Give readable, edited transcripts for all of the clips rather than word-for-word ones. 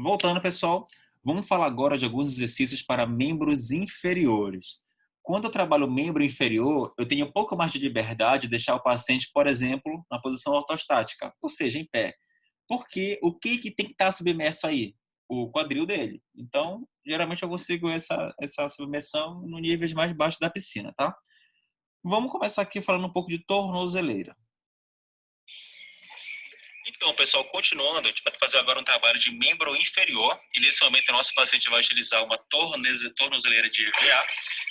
Voltando, pessoal, vamos falar agora de alguns exercícios para membros inferiores. Quando eu trabalho membro inferior, eu tenho um pouco mais de liberdade de deixar o paciente, por exemplo, na posição ortostática, ou seja, em pé. Porque o que tem que estar submerso aí? O quadril dele. Então, geralmente eu consigo essa submersão no níveis mais baixos da piscina, tá? Vamos começar aqui falando um pouco de tornozeleira. Então, pessoal, continuando, a gente vai fazer agora um trabalho de membro inferior. E nesse momento, o nosso paciente vai utilizar uma tornozeleira de EVA,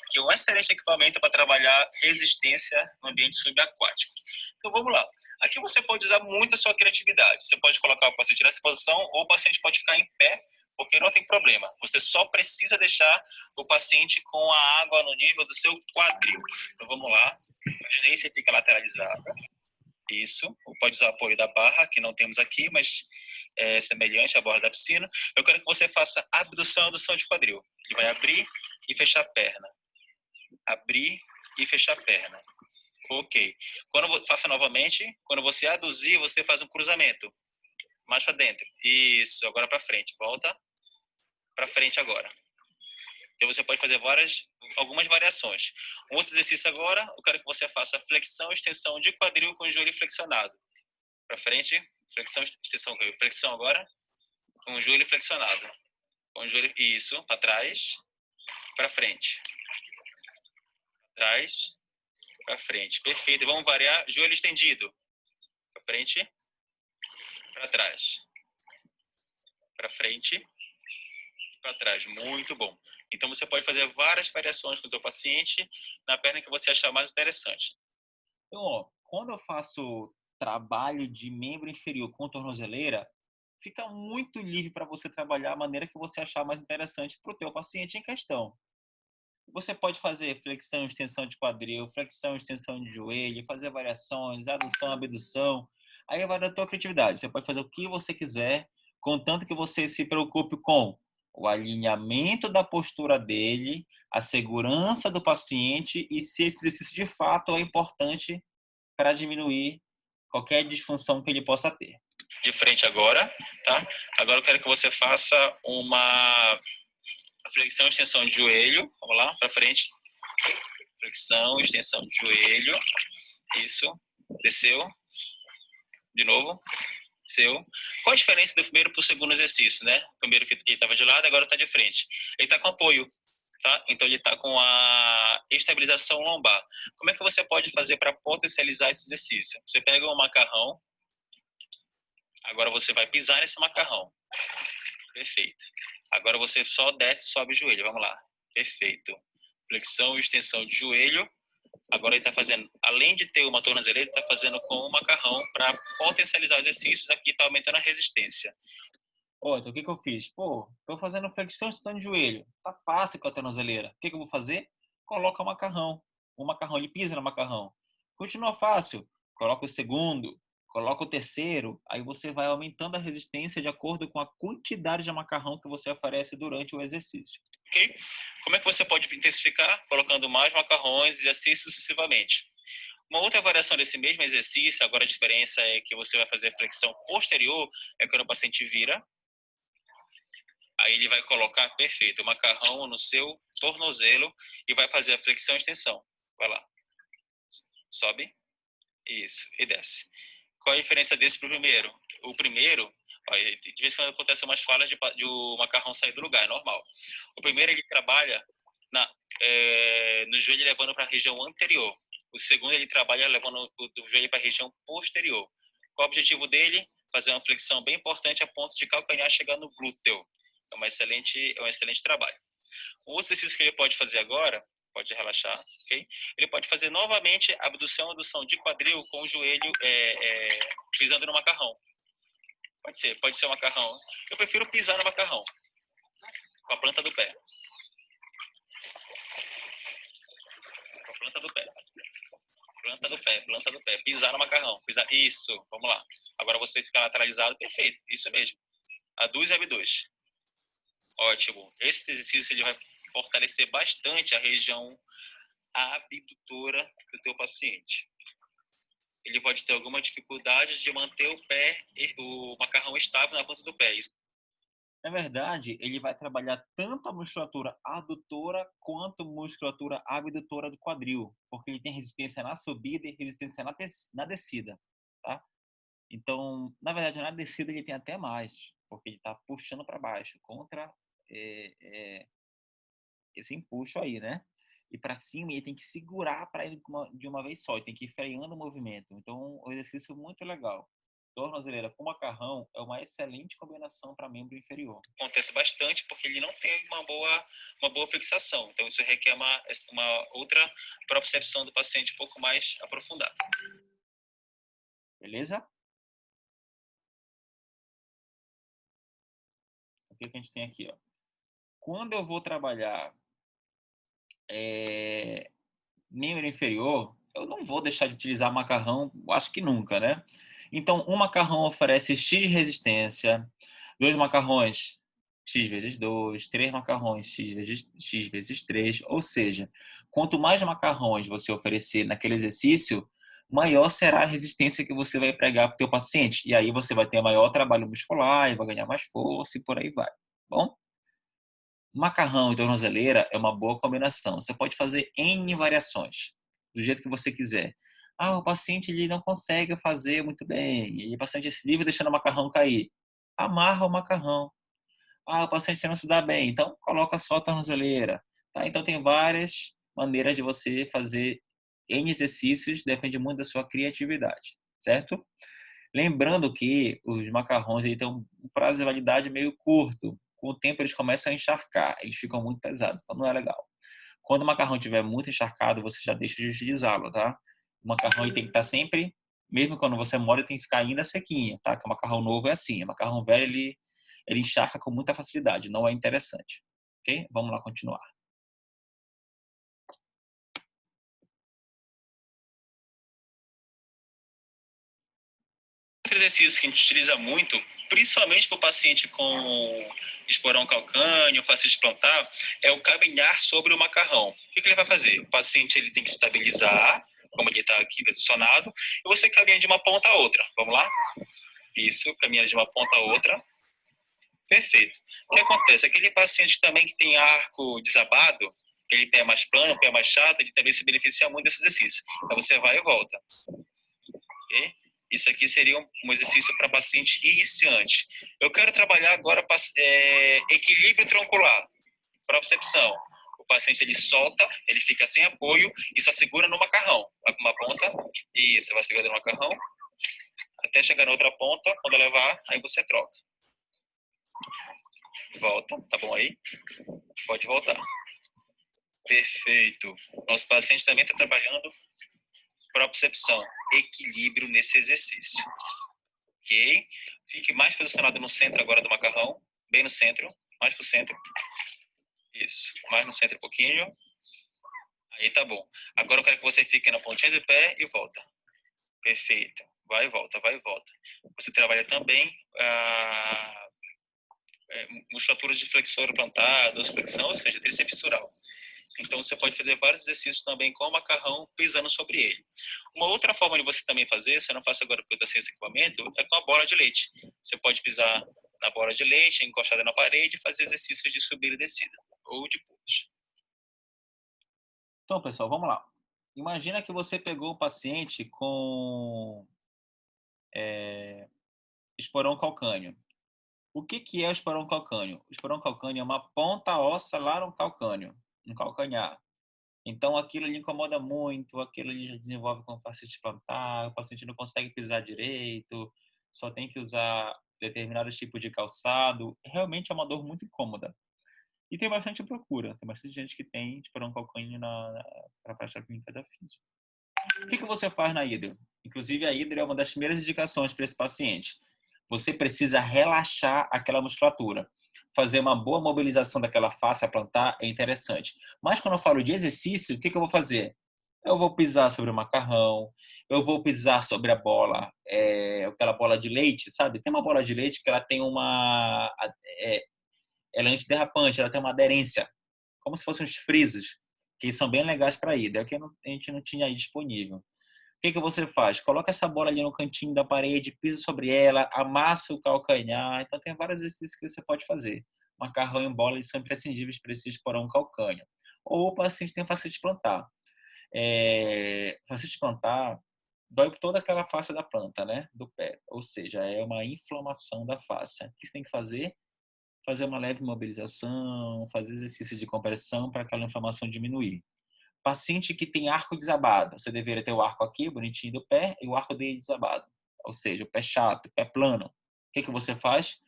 que é um excelente equipamento para trabalhar resistência no ambiente subaquático. Então, vamos lá. Aqui você pode usar muito a sua criatividade. Você pode colocar o paciente nessa posição ou o paciente pode ficar em pé, porque não tem problema. Você só precisa deixar o paciente com a água no nível do seu quadril. Então, vamos lá. Imaginei você fica lateralizado. Isso, pode usar o apoio da barra, que não temos aqui, mas é semelhante à borda da piscina. Eu quero que você faça abdução e adução de quadril. Ele vai abrir e fechar a perna. Abrir e fechar a perna. Ok. Faça novamente. Quando você aduzir, você faz um cruzamento. Mais para dentro. Isso, agora para frente. Volta. Para frente agora. Então você pode fazer algumas variações. Um outro exercício agora, eu quero que você faça flexão e extensão de quadril com o joelho flexionado. Para frente, flexão, extensão, flexão agora, com o joelho flexionado. Com o joelho, isso, para trás, para frente. Trás, para frente. Perfeito. Vamos variar, joelho estendido. Para frente, para trás. Para frente, para trás. Muito bom. Então você pode fazer várias variações com o seu paciente na perna que você achar mais interessante. Então, ó, quando eu faço trabalho de membro inferior com tornozeleira, fica muito livre para você trabalhar a maneira que você achar mais interessante para o teu paciente em questão. Você pode fazer flexão, extensão de quadril, flexão, extensão de joelho, fazer variações, adução, abdução. Aí vai da tua criatividade. Você pode fazer o que você quiser, contanto que você se preocupe com o alinhamento da postura dele, a segurança do paciente e se esse exercício de fato é importante para diminuir qualquer disfunção que ele possa ter. De frente agora, tá? Agora eu quero que você faça uma flexão, extensão de joelho. Vamos lá, para frente. Flexão, extensão de joelho. Isso. Desceu. De novo. Desceu. Qual a diferença do primeiro para o segundo exercício, né? O primeiro que ele estava de lado, agora está de frente. Ele está com apoio, tá? Então ele está com a estabilização lombar. Como é que você pode fazer para potencializar esse exercício? Você pega um macarrão. Agora você vai pisar nesse macarrão. Perfeito. Agora você só desce e sobe o joelho. Vamos lá. Perfeito. Flexão e extensão de joelho. Agora ele está fazendo, além de ter uma tornozeleira, ele está fazendo com o macarrão para potencializar exercícios. Aqui está aumentando a resistência. Então o que eu fiz? Tô fazendo flexão, extensão de joelho. Tá fácil com a tornozeleira. O que eu vou fazer? Coloca o macarrão. O macarrão, ele pisa no macarrão. Continua fácil. Coloca o segundo, coloca o terceiro. Aí você vai aumentando a resistência de acordo com a quantidade de macarrão que você oferece durante o exercício. Ok? Como é que você pode intensificar? Colocando mais macarrões e assim sucessivamente. Uma outra variação desse mesmo exercício, agora a diferença é que você vai fazer a flexão posterior, é quando o paciente vira. Aí ele vai colocar, perfeito, o macarrão no seu tornozelo e vai fazer a flexão e extensão. Vai lá. Sobe. Isso. E desce. Qual a diferença desse para o primeiro? O primeiro, de vez em quando acontecem umas falhas de o macarrão sair do lugar, é normal. O primeiro ele trabalha no joelho levando para a região anterior. O segundo ele trabalha levando o joelho para a região posterior. Qual o objetivo dele? Fazer uma flexão bem importante a ponto de calcanhar chegar no glúteo. É um excelente trabalho. O outro exercício que ele pode fazer agora, pode relaxar, ok? Ele pode fazer novamente abdução e adução de quadril com o joelho pisando no macarrão. Pode ser o macarrão. Eu prefiro pisar no macarrão, com a planta do pé. Com a planta do pé. Planta do pé. Pisar no macarrão. Isso, vamos lá. Agora você fica lateralizado, perfeito, isso mesmo. Aduz e abduz. Ótimo. Esse exercício ele vai fortalecer bastante a região abdutora do teu paciente. Ele pode ter alguma dificuldade de manter o macarrão estável na ponta do pé. Na verdade, ele vai trabalhar tanto a musculatura adutora quanto a musculatura abdutora do quadril, porque ele tem resistência na subida e resistência na descida, tá? Então, na verdade, na descida ele tem até mais, porque ele está puxando para baixo, contra é, é, esse empuxo aí, né? E para cima ele tem que segurar para ele de uma vez só, ele tem que ir freando o movimento. Então, é um exercício muito legal. Tornozeleira com macarrão é uma excelente combinação para membro inferior. Acontece bastante porque ele não tem uma boa fixação. Então, isso requer uma outra propriocepção do paciente um pouco mais aprofundada. Beleza? O que a gente tem aqui, ó? Quando eu vou trabalhar membro inferior, eu não vou deixar de utilizar macarrão, acho que nunca, né? Então, um macarrão oferece X resistência, dois macarrões X vezes 2, três macarrões X vezes 3, ou seja, quanto mais macarrões você oferecer naquele exercício, maior será a resistência que você vai pregar para o teu paciente. E aí você vai ter maior trabalho muscular, e vai ganhar mais força e por aí vai. Bom? Macarrão e tornozeleira é uma boa combinação. Você pode fazer N variações, do jeito que você quiser. Ah, o paciente ele não consegue fazer muito bem, e o paciente se livre deixando o macarrão cair. Amarra o macarrão. Ah, o paciente não se dá bem, então coloca só a tornozeleira. Tá? Então tem várias maneiras de você fazer N exercícios, depende muito da sua criatividade, certo? Lembrando que os macarrões ele têm um prazo de validade meio curto. Com o tempo eles começam a encharcar, eles ficam muito pesados, então não é legal. Quando o macarrão estiver muito encharcado, você já deixa de utilizá-lo, tá? O macarrão ele tem que estar sempre, mesmo quando você molha, tem que ficar ainda sequinho, tá? Que o macarrão novo é assim, o macarrão velho ele encharca com muita facilidade, não é interessante. Ok? Vamos lá continuar. Outro exercício que a gente utiliza muito, principalmente para o paciente com esporão calcâneo, fascite plantar, é o caminhar sobre o macarrão. O que ele vai fazer? O paciente ele tem que se estabilizar, como ele está aqui posicionado, e você caminha de uma ponta a outra. Vamos lá? Isso, caminha de uma ponta a outra. Perfeito. O que acontece? Aquele paciente também que tem arco desabado, aquele pé mais plano, pé mais chato, ele também se beneficia muito desse exercício. Então você vai e volta. Okay? Isso aqui seria um exercício para paciente iniciante. Eu quero trabalhar agora equilíbrio troncular, propriocepção. O paciente ele solta, ele fica sem apoio e só segura no macarrão. Vai para uma ponta, isso, vai segurando no macarrão, até chegar na outra ponta, quando levar, aí você troca. Volta, tá bom aí? Pode voltar. Perfeito. Nosso paciente também está trabalhando propriocepção, equilíbrio nesse exercício. Ok? Fique mais posicionado no centro agora do macarrão, bem no centro, mais pro centro. Isso, mais no centro um pouquinho. Aí tá bom. Agora eu quero que você fique na pontinha do pé e volta. Perfeito. Vai e volta, vai e volta. Você trabalha também musculaturas de flexor plantar, dorsiflexão, ou seja, tríceps sural. Então você pode fazer vários exercícios também com o macarrão pisando sobre ele. Uma outra forma de você também fazer, você não faça agora porque eu estou sem esse equipamento, é com a bola de leite. Você pode pisar na bola de leite, encostada na parede e fazer exercícios de subida e descida, ou de push. Então, pessoal, vamos lá. Imagina que você pegou um paciente com esporão calcâneo. O que é o esporão calcâneo? O esporão calcâneo é uma ponta óssea lá no calcâneo, no calcanhar. Então, aquilo lhe incomoda muito, aquilo lhe já desenvolve com fascite plantar, o paciente não consegue pisar direito, só tem que usar determinado tipo de calçado. Realmente é uma dor muito incômoda. E tem bastante procura, tem bastante gente que tem esporão calcâneo para a prática clínica da física. O que você faz na hidro? Inclusive, a hidro é uma das primeiras indicações para esse paciente. Você precisa relaxar aquela musculatura. Fazer uma boa mobilização daquela face plantar é interessante. Mas quando eu falo de exercício, o que eu vou fazer? Eu vou pisar sobre o macarrão, eu vou pisar sobre a bola, aquela bola de leite, sabe? Tem uma bola de leite que ela tem ela é antiderrapante, ela tem uma aderência, como se fossem uns frisos, que são bem legais para ir. É que a gente não tinha aí disponível. que você faz? Coloca essa bola ali no cantinho da parede, pisa sobre ela, amassa o calcanhar. Então, tem vários exercícios que você pode fazer. Macarrão e bola, eles são imprescindíveis para esse esporão calcâneo. Ou o paciente tem fascite plantar. Fascite plantar dói por toda aquela face da planta, né? Do pé. Ou seja, é uma inflamação da face. O que você tem que fazer? Fazer uma leve mobilização, fazer exercícios de compressão para aquela inflamação diminuir. Paciente que tem arco desabado, você deveria ter o arco aqui, bonitinho do pé, e o arco dele desabado. Ou seja, o pé chato, o pé plano. O que você faz?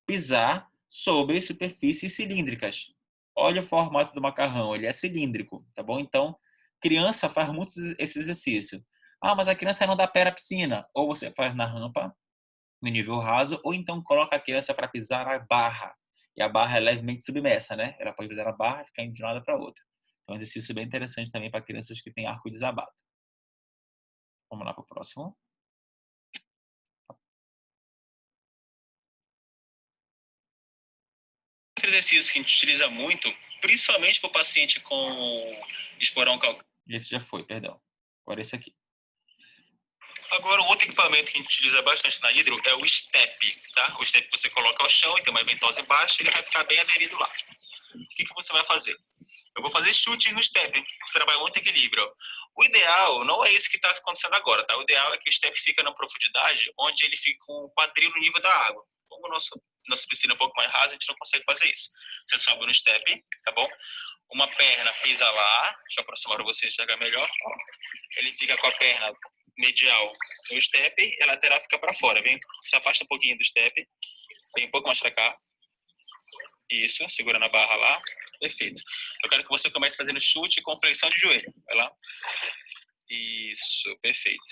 Pisar sobre superfícies cilíndricas. Olha o formato do macarrão, ele é cilíndrico, tá bom? Então, criança faz muito esse exercício. Ah, mas a criança não dá pé na piscina. Ou você faz na rampa, no nível raso, ou então coloca a criança para pisar na barra. E a barra é levemente submersa, né? Ela pode pisar na barra e ficar indo de uma lado para outra. Então, é um exercício bem interessante também para crianças que têm arco desabado. Vamos lá para o próximo. Outro exercício que a gente utiliza muito, principalmente para o paciente com esporão calcâneo. Esse já foi, perdão. Agora esse aqui. Agora, o outro equipamento que a gente utiliza bastante na hidro é o step, tá? O step você coloca ao chão e tem uma ventosa embaixo, ele vai ficar bem aderido lá. O que você vai fazer? Eu vou fazer chute no step, trabalhar muito equilíbrio. O ideal não é isso que está acontecendo agora, tá? O ideal é que o step fica na profundidade onde ele fica com o quadril no nível da água. Como nossa piscina é um pouco mais rasa, a gente não consegue fazer isso. Você sobe no step, tá bom? Uma perna pisa lá, deixa eu aproximar para você enxergar melhor. Ele fica com a perna medial no step e a lateral fica para fora. Vem, se afasta um pouquinho do step, vem um pouco mais para cá. Isso, segura na barra lá. Perfeito. Eu quero que você comece fazendo chute com flexão de joelho. Vai lá. Isso, perfeito.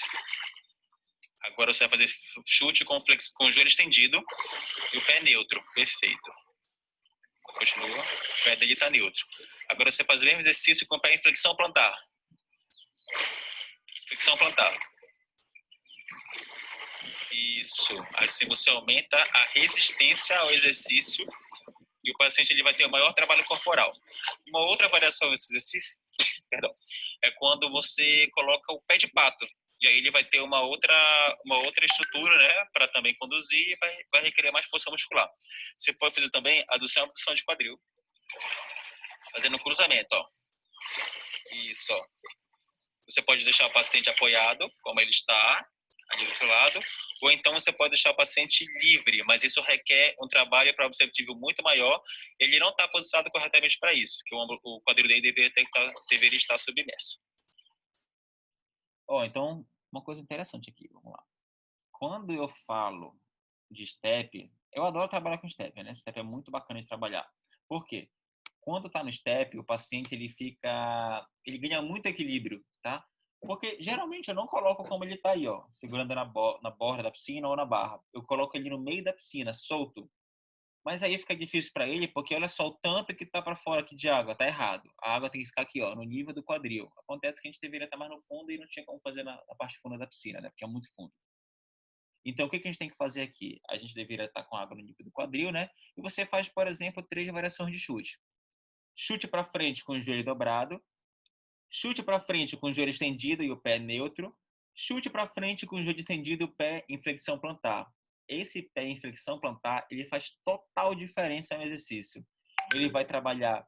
Agora você vai fazer chute com o joelho estendido e o pé neutro. Perfeito. Continua. O pé dele está neutro. Agora você faz o mesmo exercício com o pé em flexão plantar. Flexão plantar. Isso. Assim você aumenta a resistência ao exercício e o paciente ele vai ter o maior trabalho corporal. Uma outra variação desse exercício, perdão, é quando você coloca o pé de pato. E aí ele vai ter uma outra estrutura, né, para também conduzir e vai requerer mais força muscular. Você pode fazer também adução e abdução de quadril. Fazendo cruzamento, ó. Isso, ó. Você pode deixar o paciente apoiado, como ele está, ali do outro lado, ou então você pode deixar o paciente livre, mas isso requer um trabalho para observativo muito maior. Ele não está posicionado corretamente para isso, porque o quadril dele deveria estar submerso. Então, uma coisa interessante aqui, vamos lá. Quando eu falo de step, eu adoro trabalhar com step, né? Step é muito bacana de trabalhar. Por quê? Quando tá no step, o paciente ele ganha muito equilíbrio, tá? Porque geralmente eu não coloco como ele tá aí, ó, segurando na borda da piscina ou na barra. Eu coloco ele no meio da piscina, solto. Mas aí fica difícil para ele, porque olha só o tanto que tá para fora aqui de água, tá errado. A água tem que ficar aqui, ó, no nível do quadril. Acontece que a gente deveria estar mais no fundo e não tinha como fazer na parte funda da piscina, né? Porque é muito fundo. Então, o que a gente tem que fazer aqui? A gente deveria estar com a água no nível do quadril, né? E você faz, por exemplo, 3 variações de chute. Chute para frente com o joelho dobrado. Chute para frente com o joelho estendido e o pé neutro. Chute para frente com o joelho estendido e o pé em flexão plantar. Esse pé em flexão plantar, ele faz total diferença no exercício. Ele vai trabalhar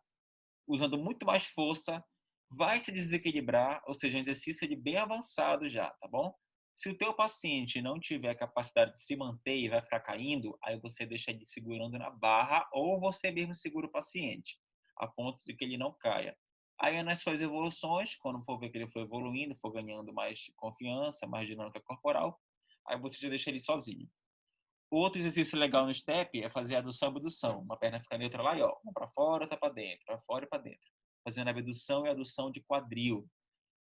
usando muito mais força, vai se desequilibrar, ou seja, um exercício bem avançado já, tá bom? Se o teu paciente não tiver capacidade de se manter e vai ficar caindo, aí você deixa ele segurando na barra ou você mesmo segura o paciente, a ponto de que ele não caia. Aí nas suas evoluções, quando for ver que ele for evoluindo, for ganhando mais confiança, mais dinâmica corporal, aí você já deixa ele sozinho. Outro exercício legal no step é fazer a adução e abdução. Uma perna fica neutra lá e ó, uma para fora, outra para dentro, para fora e para dentro. Fazendo a abdução e adução de quadril.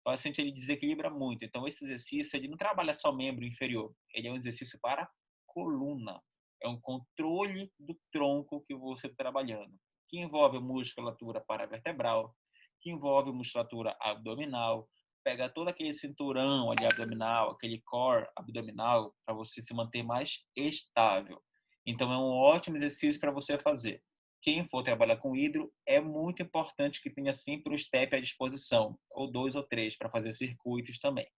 O paciente ele desequilibra muito. Então esse exercício ele não trabalha só membro inferior, ele é um exercício para coluna. É um controle do tronco que você está trabalhando, que envolve musculatura paravertebral, que envolve musculatura abdominal, pega todo aquele cinturão ali abdominal, aquele core abdominal, para você se manter mais estável. Então, é um ótimo exercício para você fazer. Quem for trabalhar com hidro, é muito importante que tenha sempre o step à disposição, ou 2 ou 3, para fazer circuitos também.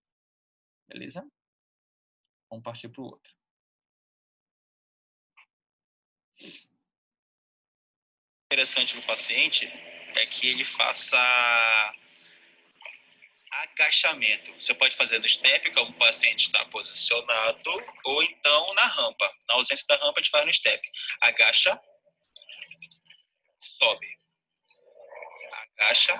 Beleza? Vamos partir para o outro. Interessante no paciente é que ele faça agachamento. Você pode fazer no step, como o paciente está posicionado, ou então na rampa. Na ausência da rampa, a gente faz no step. Agacha, sobe. Agacha,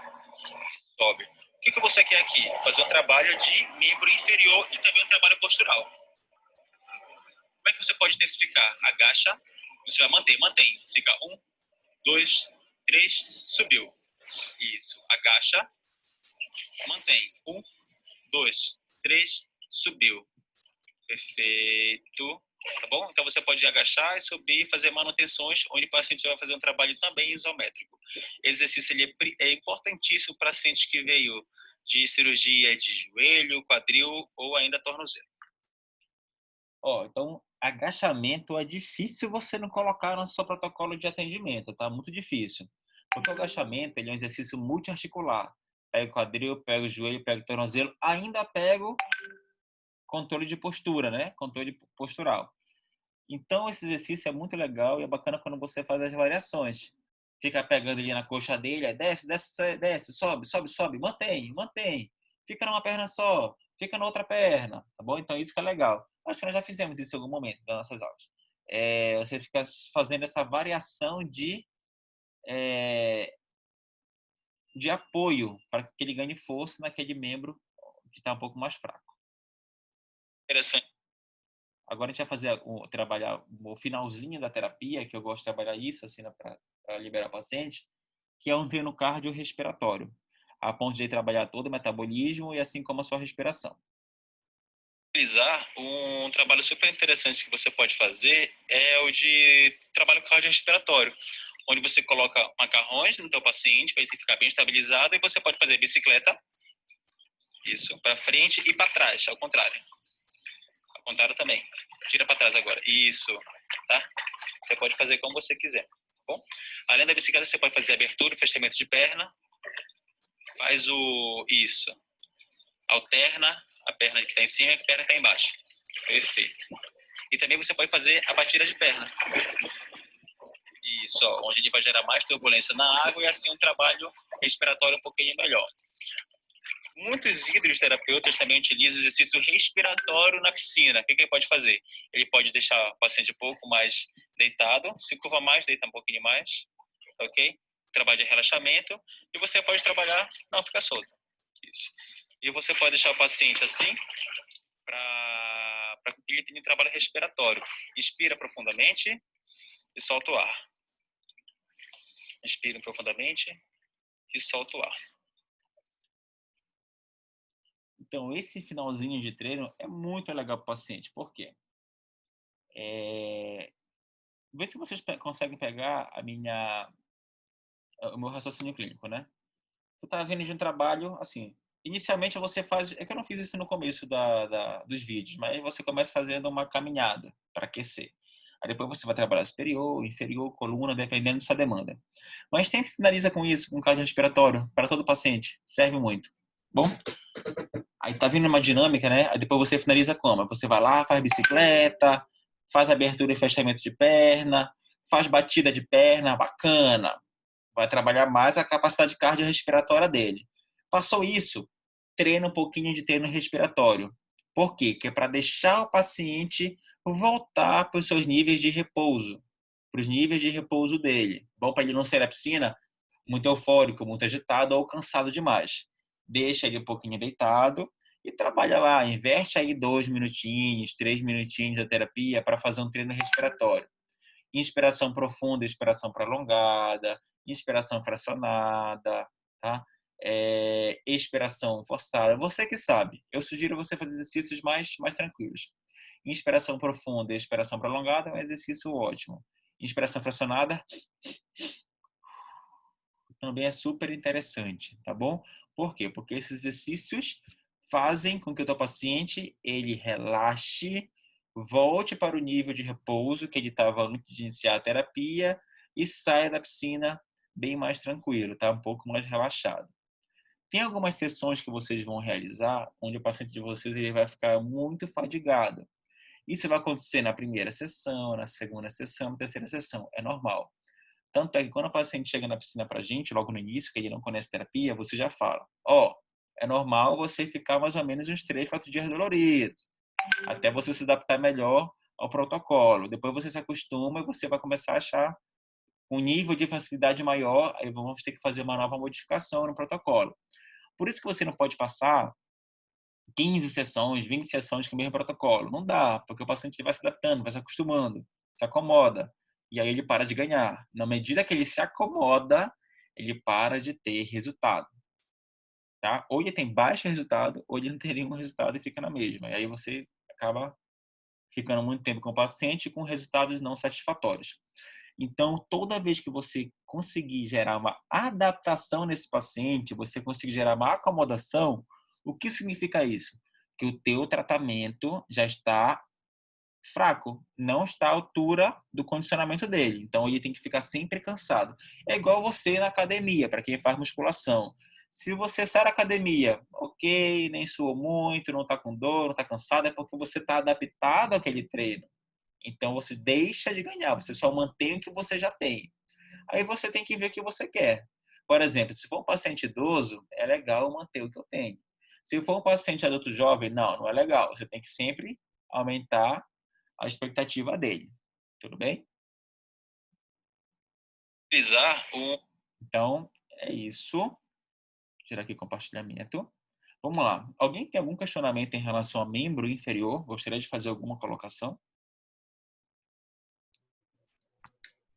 sobe. O que você quer aqui? Fazer um trabalho de membro inferior e também um trabalho postural. Como é que você pode intensificar? Agacha, você vai manter, mantém. Fica 1, 2, 3, subiu. Isso. Agacha, mantém. 1, 2, 3, subiu. Perfeito. Tá bom? Então você pode agachar e subir e fazer manutenções, onde o paciente vai fazer um trabalho também isométrico. Esse exercício ele é importantíssimo para pacientes que veio de cirurgia de joelho, quadril ou ainda tornozelo. Então, agachamento é difícil você não colocar no seu protocolo de atendimento, tá? Muito difícil. Porque o agachamento, ele é um exercício multiarticular. Pega o quadril, pega o joelho, pega o tornozelo, ainda pego controle de postura, né? Controle postural. Então, esse exercício é muito legal e é bacana quando você faz as variações. Fica pegando ali na coxa dele, desce, desce, desce, sobe, sobe, sobe, mantém, mantém. Fica numa perna só, fica na outra perna, tá bom? Então, isso que é legal. Acho que nós já fizemos isso em algum momento das nossas aulas. Você fica fazendo essa variação de apoio para que ele ganhe força naquele membro que está um pouco mais fraco. Interessante. Agora a gente vai fazer trabalhar o finalzinho da terapia, que eu gosto de trabalhar isso assim para liberar o paciente, que é um treino cardiorrespiratório, a ponto de trabalhar todo o metabolismo e assim como a sua respiração. Um trabalho super interessante que você pode fazer é o de trabalho cardiorrespiratório, onde você coloca macarrões no teu paciente para ele ficar bem estabilizado e você pode fazer bicicleta, isso, para frente e para trás, ao contrário. Ao contrário também. Tira para trás agora. Isso, tá? Você pode fazer como você quiser, tá bom? Além da bicicleta, você pode fazer abertura e fechamento de perna. Faz isso. Alterna a perna que está em cima e a perna que está embaixo. Perfeito. E também você pode fazer a batida de perna. Isso, onde ele vai gerar mais turbulência na água e assim um trabalho respiratório um pouquinho melhor. Muitos hidroterapeutas também utilizam o exercício respiratório na piscina. O que ele pode fazer? Ele pode deixar o paciente um pouco mais deitado, se curva mais, deita um pouquinho mais, ok? Trabalho de relaxamento. E você pode trabalhar, não, fica solto. Isso. E você pode deixar o paciente assim, para que ele tenha um trabalho respiratório. Inspira profundamente e solta o ar. Inspira profundamente e solta o ar. Então, esse finalzinho de treino é muito legal para o paciente. Por quê? Vê se vocês conseguem pegar o meu raciocínio clínico, né? Tu tá vindo de um trabalho, assim, inicialmente você faz, é que eu não fiz isso no começo dos vídeos, mas você começa fazendo uma caminhada para aquecer. Aí depois você vai trabalhar superior, inferior, coluna, dependendo da sua demanda. Mas sempre finaliza com isso, com cardio respiratório, para todo paciente. Serve muito. Bom? Aí tá vindo uma dinâmica, né? Aí depois você finaliza como? Você vai lá, faz bicicleta, faz abertura e fechamento de perna, faz batida de perna, bacana. Vai trabalhar mais a capacidade cardiorrespiratória dele. Passou isso, treina um pouquinho de treino respiratório. Por quê? Que é para deixar o paciente voltar para os seus níveis de repouso, para os níveis de repouso dele. Bom, para ele não sair da piscina muito eufórico, muito agitado ou cansado demais. Deixa ele um pouquinho deitado e trabalha lá. Investe aí 2 minutinhos, 3 minutinhos da terapia para fazer um treino respiratório. Inspiração profunda, inspiração prolongada, inspiração fracionada, tá? Expiração forçada. Você que sabe. Eu sugiro você fazer exercícios mais tranquilos. Inspiração profunda e expiração prolongada é um exercício ótimo. Inspiração fracionada também é super interessante, tá bom? Por quê? Porque esses exercícios fazem com que o teu paciente ele relaxe, volte para o nível de repouso que ele estava antes de iniciar a terapia e saia da piscina bem mais tranquilo, tá? Um pouco mais relaxado. Tem algumas sessões que vocês vão realizar onde o paciente de vocês ele vai ficar muito fadigado. Isso vai acontecer na primeira sessão, na segunda sessão, na terceira sessão. É normal. Tanto é que quando o paciente chega na piscina para a gente, logo no início, que ele não conhece terapia, você já fala, é normal você ficar mais ou menos uns 3, 4 dias doloridos, até você se adaptar melhor ao protocolo. Depois você se acostuma e você vai começar a achar um nível de facilidade maior, aí vamos ter que fazer uma nova modificação no protocolo. Por isso que você não pode passar 15 sessões, 20 sessões com o mesmo protocolo. Não dá, porque o paciente vai se adaptando, vai se acostumando, se acomoda. E aí ele para de ganhar. Na medida que ele se acomoda, ele para de ter resultado. Tá? Ou ele tem baixo resultado, ou ele não tem nenhum resultado e fica na mesma. E aí você acaba ficando muito tempo com o paciente com resultados não satisfatórios. Então, toda vez que você conseguir gerar uma adaptação nesse paciente, você conseguir gerar uma acomodação, o que significa isso? Que o teu tratamento já está fraco, não está à altura do condicionamento dele. Então, ele tem que ficar sempre cansado. É igual você na academia, para quem faz musculação. Se você sai da academia, ok, nem suou muito, não está com dor, não está cansado, é porque você está adaptado àquele treino. Então, você deixa de ganhar, você só mantém o que você já tem. Aí você tem que ver o que você quer. Por exemplo, se for um paciente idoso, é legal manter o que eu tenho. Se for um paciente adulto jovem, não é legal. Você tem que sempre aumentar a expectativa dele. Tudo bem? Utilizar o Então, é isso. Vou tirar aqui compartilhamento. Vamos lá. Alguém tem algum questionamento em relação a membro inferior? Gostaria de fazer alguma colocação?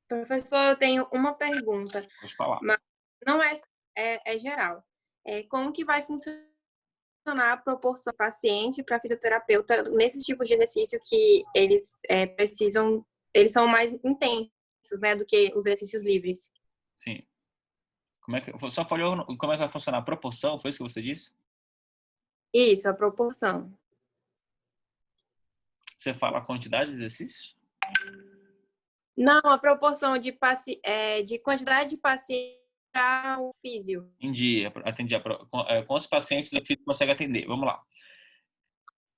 Professor, eu tenho uma pergunta, Pode falar. mas não é geral. Como que vai funcionar a proporção paciente para fisioterapeuta nesse tipo de exercício que eles precisam, eles são mais intensos, né, do que os exercícios livres? Sim. Só falhou como é que vai funcionar a proporção? Foi isso que você disse? Isso, a proporção. Você fala a quantidade de exercícios? Não, a proporção de quantidade de paciente para o físio. Atendi. Quantos pacientes o físico consegue atender? Vamos lá.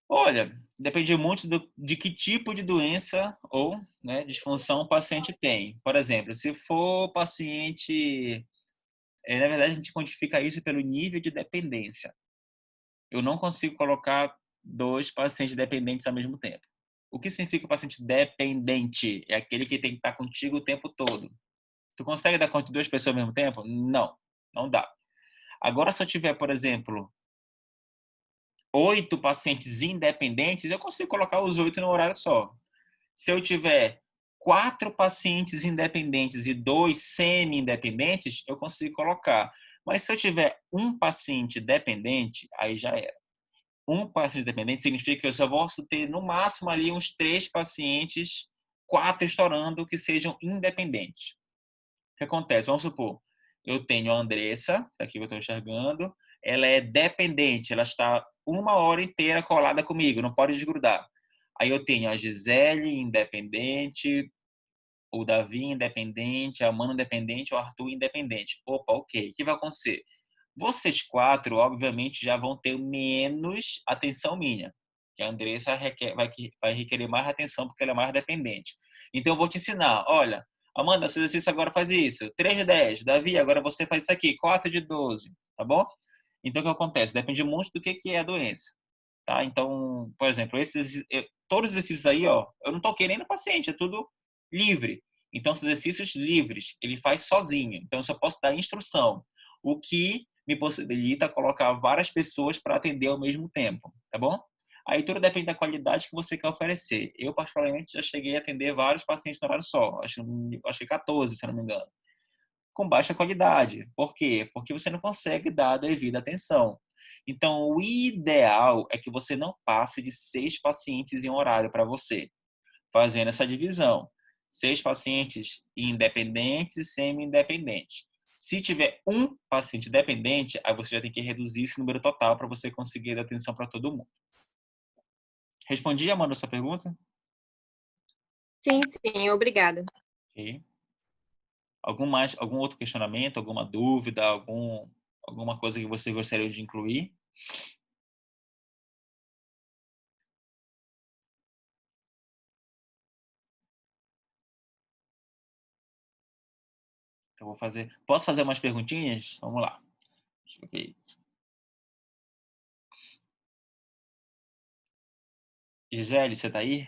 Olha, depende muito de que tipo de doença ou, né, disfunção o paciente tem. Por exemplo, se for paciente... na verdade, a gente quantifica isso pelo nível de dependência. Eu não consigo colocar 2 pacientes dependentes ao mesmo tempo. O que significa paciente dependente? É aquele que tem que estar contigo o tempo todo. Tu consegue dar conta de 2 pessoas ao mesmo tempo? Não, não dá. Agora, se eu tiver, por exemplo, 8 pacientes independentes, eu consigo colocar os 8 no horário só. Se eu tiver 4 pacientes independentes e 2 semi-independentes, eu consigo colocar. Mas se eu tiver um paciente dependente, aí já era. Um paciente dependente significa que eu só vou ter no máximo ali uns 3 pacientes, 4 estourando, que sejam independentes. O que acontece? Vamos supor, eu tenho a Andressa, aqui que eu estou enxergando, ela é dependente, ela está 1 hora inteira colada comigo, não pode desgrudar. Aí eu tenho a Gisele independente, o Davi independente, a Amanda independente, o Arthur independente. Opa, ok. O que vai acontecer? Vocês 4, obviamente, já vão ter menos atenção minha. Que a Andressa vai requerer mais atenção porque ela é mais dependente. Então, eu vou te ensinar. Olha, Amanda, esse exercício agora faz isso. 3 de 10. Davi, agora você faz isso aqui. 4 de 12. Tá bom? Então, o que acontece? Depende muito do que é a doença. Tá? Então, por exemplo, todos os exercícios aí, ó, eu não toquei nem no paciente, é tudo livre. Então, os exercícios livres, ele faz sozinho. Então, eu só posso dar instrução. O que me possibilita colocar várias pessoas para atender ao mesmo tempo, tá bom? Aí tudo depende da qualidade que você quer oferecer. Eu, particularmente, já cheguei a atender vários pacientes no horário só. Acho que 14, se eu não me engano. Com baixa qualidade. Por quê? Porque você não consegue dar a devida atenção. Então, o ideal é que você não passe de 6 pacientes em um horário para você, fazendo essa divisão. 6 pacientes independentes e semi-independentes. Se tiver um paciente dependente, aí você já tem que reduzir esse número total para você conseguir dar atenção para todo mundo. Respondi, Amanda, a sua pergunta? Sim, obrigada. Ok. Algum outro questionamento, alguma dúvida, Alguma coisa que você gostaria de incluir? Então, vou fazer. Posso fazer umas perguntinhas? Vamos lá. Deixa eu ver. Gisele, você tá aí?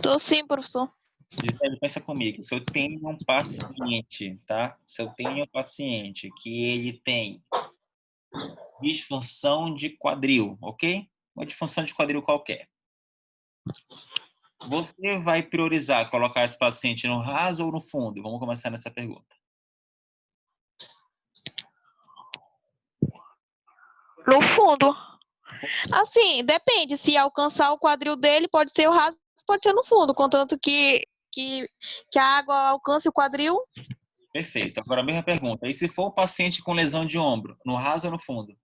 Tô sim, professor. Gisele, pensa comigo. Se eu tenho um paciente, tá? Se eu tenho um paciente que ele tem disfunção de quadril, ok? Uma disfunção de quadril qualquer. Você vai priorizar colocar esse paciente no raso ou no fundo? Vamos começar nessa pergunta. No fundo. Assim, depende. Se alcançar o quadril dele, pode ser o raso, pode ser no fundo, contanto que a água alcance o quadril. Perfeito. Agora a mesma pergunta. E se for um paciente com lesão de ombro, no raso ou no fundo?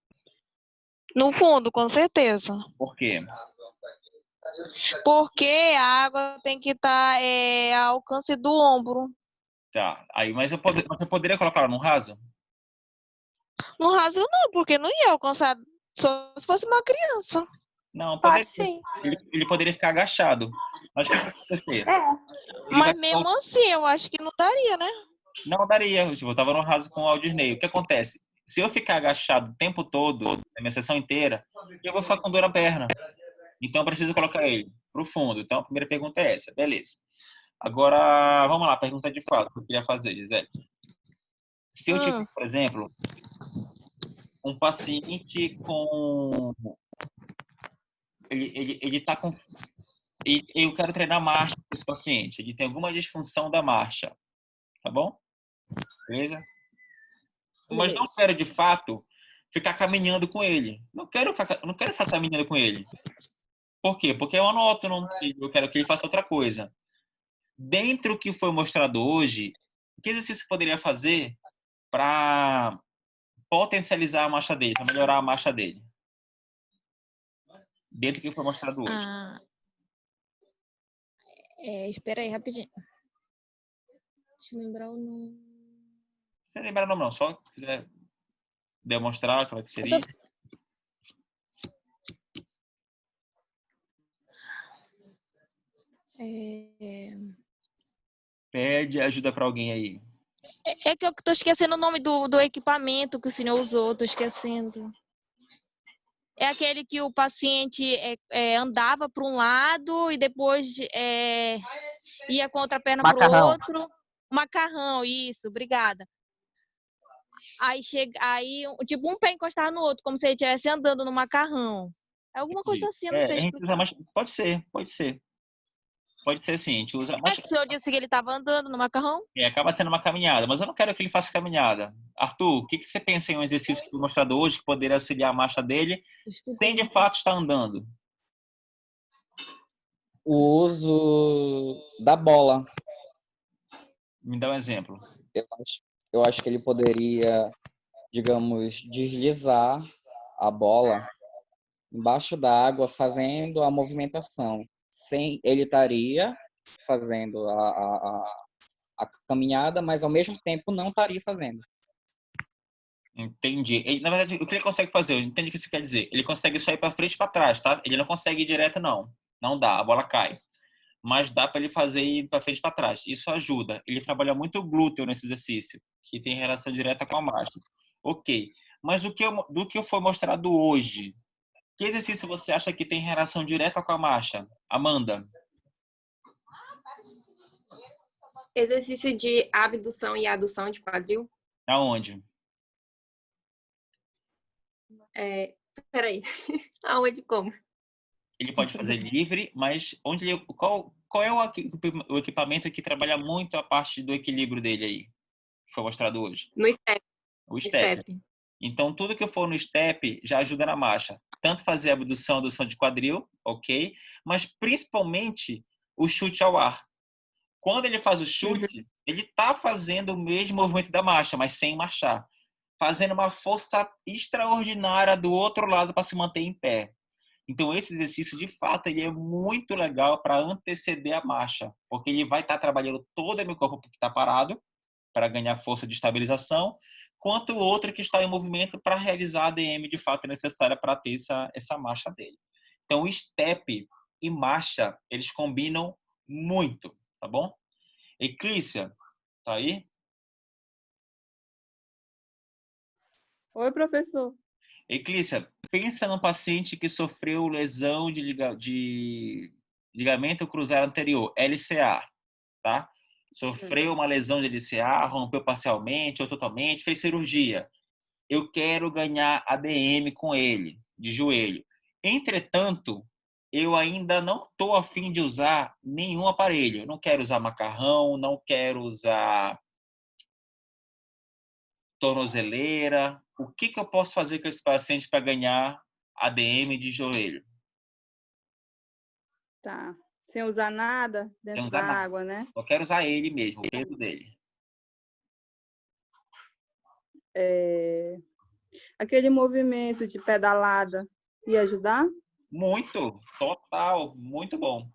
No fundo, com certeza. Por quê? Porque a água tem que estar ao alcance do ombro. Tá. Aí, mas você poderia colocar ela no raso? No raso, não, porque não ia alcançar só se fosse uma criança. Não, Pode poderia. sim. Ele poderia ficar agachado. Mas o que vai acontecer? É. Ele vai Mas mesmo assim, eu acho que não daria, né? Não daria. Tipo, eu tava no raso com o Aldinei. O que acontece? Se eu ficar agachado o tempo todo, na minha sessão inteira, eu vou ficar com dor na perna. Então, eu preciso colocar ele pro fundo. Então, a primeira pergunta é essa. Beleza. Agora, vamos lá. Pergunta de fato que eu queria fazer, Gisele. Se eu tiver, por exemplo, um paciente com... Ele tá com... Eu quero treinar marcha com esse paciente. Ele tem alguma disfunção da marcha. Tá bom? Beleza? Mas não quero, de fato, ficar caminhando com ele. Não quero ficar caminhando com ele. Por quê? Porque é monótono. Eu quero que ele faça outra coisa. Dentro do que foi mostrado hoje, que exercício poderia fazer para potencializar a marcha dele, para melhorar a marcha dele? Dentro do que foi mostrado hoje. Espera aí, rapidinho. Deixa eu lembrar o nome. Sem lembrar o nome, não. Só se quiser demonstrar como é que seria. Pede ajuda para alguém aí. É que eu tô esquecendo o nome do equipamento que o senhor usou, tô esquecendo. É aquele que o paciente andava para um lado e depois ia com a outra perna para o outro. Macarrão, isso, obrigada. Aí, tipo, um pé encostava no outro, como se ele estivesse andando no macarrão. É alguma coisa assim, eu não sei A gente usa explicar. mais. Pode ser, pode ser. Pode ser sim, a gente usa. É que o senhor disse que ele estava andando no macarrão? Acaba sendo uma caminhada, mas eu não quero que ele faça caminhada. Arthur, o que você pensa em um exercício que foi mostrado hoje que poderia auxiliar a marcha dele sem de fato estar andando? O uso da bola. Me dá um exemplo. Eu acho que ele poderia, digamos, deslizar a bola embaixo da água fazendo a movimentação. Ele estaria fazendo a caminhada, mas ao mesmo tempo não estaria fazendo. Entendi. Na verdade, o que ele consegue fazer? Eu entendi o que você quer dizer. Ele consegue só ir para frente e para trás, tá? Ele não consegue ir direto, não. Não dá, a bola cai. Mas dá para ele fazer ir para frente e para trás. Isso ajuda. Ele trabalha muito o glúteo nesse exercício, que tem relação direta com a marcha. Ok. Mas do que foi mostrado hoje, que exercício você acha que tem relação direta com a marcha? Amanda? Exercício de abdução e adução de quadril. Aonde? Peraí. Aonde, como? Ele pode fazer livre, mas qual é o equipamento que trabalha muito a parte do equilíbrio dele aí? Que foi mostrado hoje? No step. O step. Então, tudo que for no step já ajuda na marcha. Tanto fazer a abdução, adução de quadril, ok? Mas principalmente o chute ao ar. Quando ele faz o chute, ele está fazendo o mesmo movimento da marcha, mas sem marchar. Fazendo uma força extraordinária do outro lado para se manter em pé. Então, esse exercício, de fato, ele é muito legal para anteceder a marcha, porque ele vai estar trabalhando todo o meu corpo que está parado, para ganhar força de estabilização, quanto o outro que está em movimento para realizar a ADM de fato necessária para ter essa marcha dele. Então, o step e marcha, eles combinam muito, tá bom? Eclícia, tá aí? Oi, professor. Eclícia, pensa num paciente que sofreu lesão de ligamento cruzado anterior, LCA, tá? Sofreu uma lesão de LCA, rompeu parcialmente ou totalmente, fez cirurgia. Eu quero ganhar ADM com ele, de joelho. Entretanto, eu ainda não estou a fim de usar nenhum aparelho. Eu não quero usar macarrão, não quero usar tornozeleira. O que eu posso fazer com esse paciente para ganhar ADM de joelho? Tá. Sem usar nada Sem dentro usar da nada. água, né? Eu quero usar ele mesmo, o peso dele. Aquele movimento de pedalada ia ajudar? Muito, total, muito bom.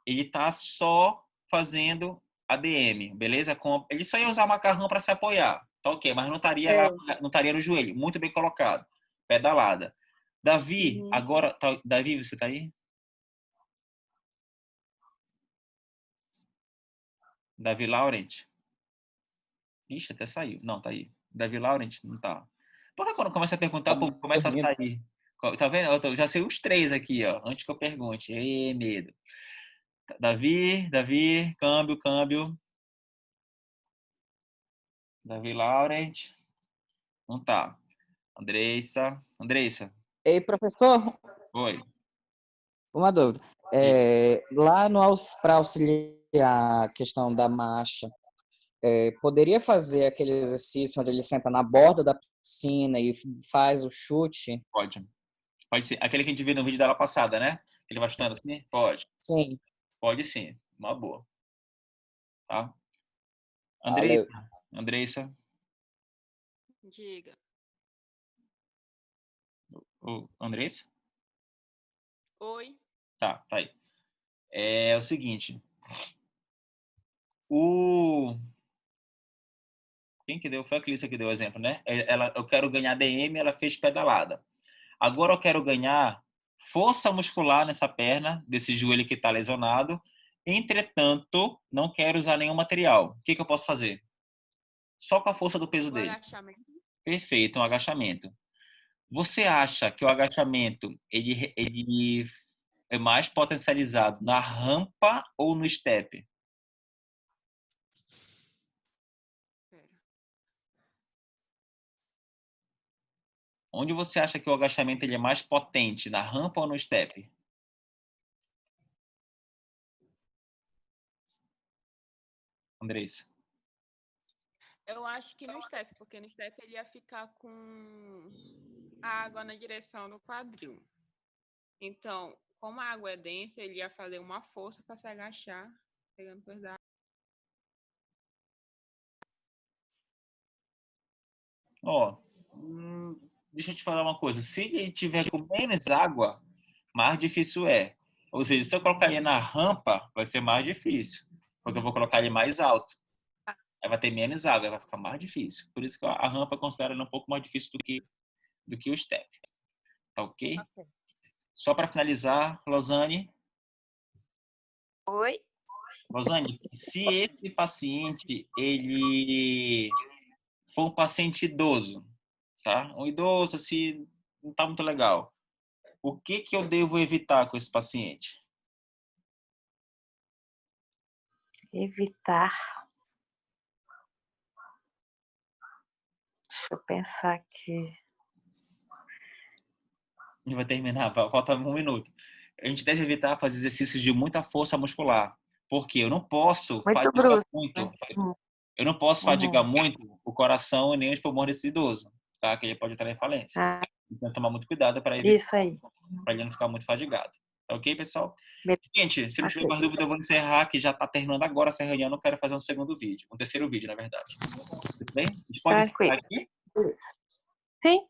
Ele tá só fazendo ADM, beleza? Ele só ia usar macarrão para se apoiar, tá ok, mas não estaria lá, não estaria no joelho. Muito bem colocado. Pedalada. Davi, Uhum. agora, Davi, você tá aí? Davi Laurent? Ixi, até saiu. Não, tá aí. Davi Laurent, não tá. Porque quando começa a perguntar, o povo começa a dormindo. sair. Tá vendo? Já sei os três aqui, ó, antes que eu pergunte. Ê, medo. Davi, câmbio. Davi Laurent. Não tá. Andressa. Ei, professor, Oi. uma dúvida. Lá no para auxiliar a questão da marcha, poderia fazer aquele exercício onde ele senta na borda da piscina e faz o chute? Pode. Pode ser. Aquele que a gente viu no vídeo dela passada, né? Ele vai chutando assim? Pode. Sim. Pode sim. Uma boa. Tá? Valeu. Andressa. Diga. Andressa? Oi. Tá aí. É o seguinte. Quem que deu? Foi a Clícia que deu o exemplo, né? Eu quero ganhar DM, ela fez pedalada. Agora eu quero ganhar força muscular nessa perna, desse joelho que está lesionado. Entretanto, não quero usar nenhum material. O que eu posso fazer? Só com a força do peso O dele. agachamento. Perfeito, um agachamento. Você acha que o agachamento ele é mais potencializado na rampa ou no step? Pera. Onde você acha que o agachamento ele é mais potente, na rampa ou no step? Andressa? Eu acho que no step, porque no step ele ia ficar com a água na direção do quadril. Então, como a água é densa, ele ia fazer uma força para se agachar, pegando coisa da água. Ó, deixa eu te falar uma coisa. Se ele tiver com menos água, mais difícil é. Ou seja, se eu colocar ele na rampa, vai ser mais difícil. Porque eu vou colocar ele mais alto. Aí vai ter menos água, vai ficar mais difícil. Por isso que a rampa eu considero ela um pouco mais difícil do que o step. Tá ok? Só para finalizar, Losane. Oi? Rosane, se esse paciente ele for um paciente idoso, tá? Um idoso assim não tá muito legal. O que eu devo evitar com esse paciente? Evitar. Deixa eu pensar aqui. A gente vai terminar, falta um minuto. A gente deve evitar fazer exercícios de muita força muscular, porque eu não posso Muito fadigar brusco. muito. Eu não posso fadigar muito o coração e nem os pulmões desse idoso, tá? Que ele pode entrar em falência. Ah, Então, tomar muito cuidado para ele não ficar muito fadigado. Tá ok, pessoal? Gente, se não tiver mais dúvida, eu vou encerrar, que já está terminando agora essa reunião. Não quero fazer um segundo vídeo, um terceiro vídeo, na verdade. Tudo bem? A gente pode encerrar aqui? Sim.